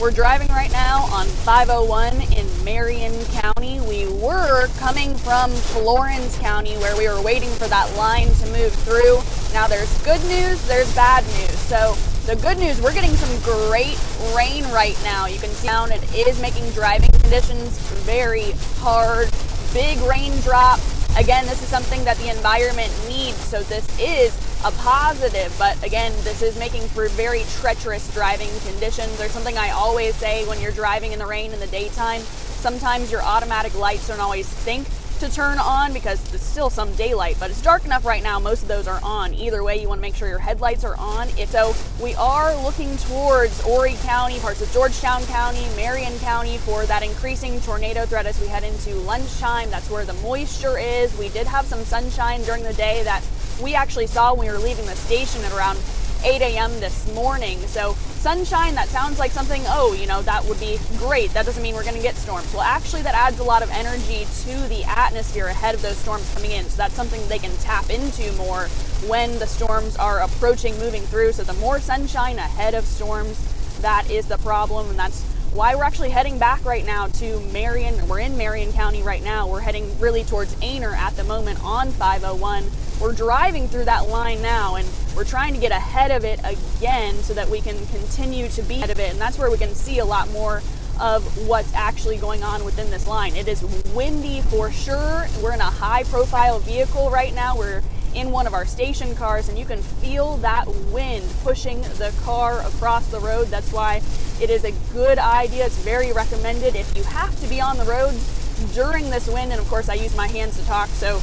We're driving right now on 501 in Marion County. We were coming from Florence County where we were waiting for that line to move through. Now there's good news, there's bad news. So the good news, we're getting some great rain right now. You can see down, it is making driving conditions very hard. Big raindrop. Again, this is something that the environment needs, so this is a positive, but again, this is making for very treacherous driving conditions. There's something I always say when you're driving in the rain in the daytime. Sometimes your automatic lights don't always think to turn on because there's still some daylight, but it's dark enough right now, most of those are on. Either way, you want to make sure your headlights are on. If so, we are looking towards Horry County, parts of Georgetown County, Marion County for that increasing tornado threat as we head into lunchtime. That's where the moisture is. We did have some sunshine during the day that we actually saw when we were leaving the station at around 8 a.m. this morning. So sunshine, that sounds like something, oh, you know, that would be great. That doesn't mean we're going to get storms. Well, actually, that adds a lot of energy to the atmosphere ahead of those storms coming in. So that's something they can tap into more when the storms are approaching, moving through. So the more sunshine ahead of storms, that is the problem. And that's why we're actually heading back right now to Marion. We're in Marion County right now. We're heading really towards Aynor at the moment on 501. We're driving through that line now, and we're trying to get ahead of it again so that we can continue to be ahead of it. And that's where we can see a lot more of what's actually going on within this line. It is windy for sure. We're in a high-profile vehicle right now. We're in one of our station cars, and you can feel that wind pushing the car across the road. That's why it is a good idea. It's very recommended if you have to be on the roads during this wind. And of course, I use my hands to talk, so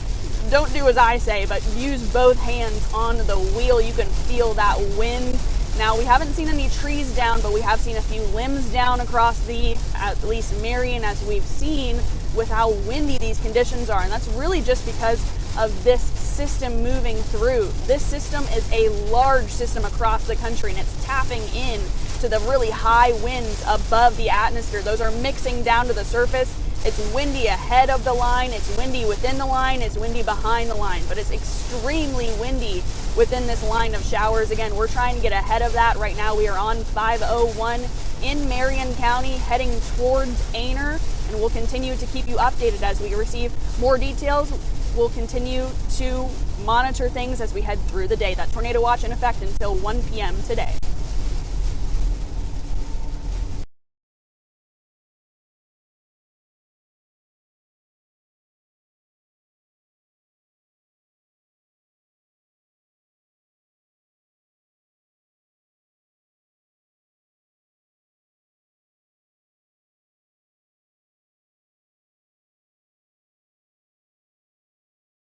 don't do as I say, but use both hands on the wheel. You can feel that wind. Now, we haven't seen any trees down, but we have seen a few limbs down across at least Marion, as we've seen with how windy these conditions are. And that's really just because of this system moving through. This system is a large system across the country, and it's tapping in to the really high winds above the atmosphere. Those are mixing down to the surface. It's windy ahead of the line, it's windy within the line, it's windy behind the line, but it's extremely windy within this line of showers. Again, we're trying to get ahead of that. Right now we are on 501 in Marion County heading towards Aynor, and we'll continue to keep you updated as we receive more details. We'll continue to monitor things as we head through the day. That tornado watch in effect until 1 p.m. today.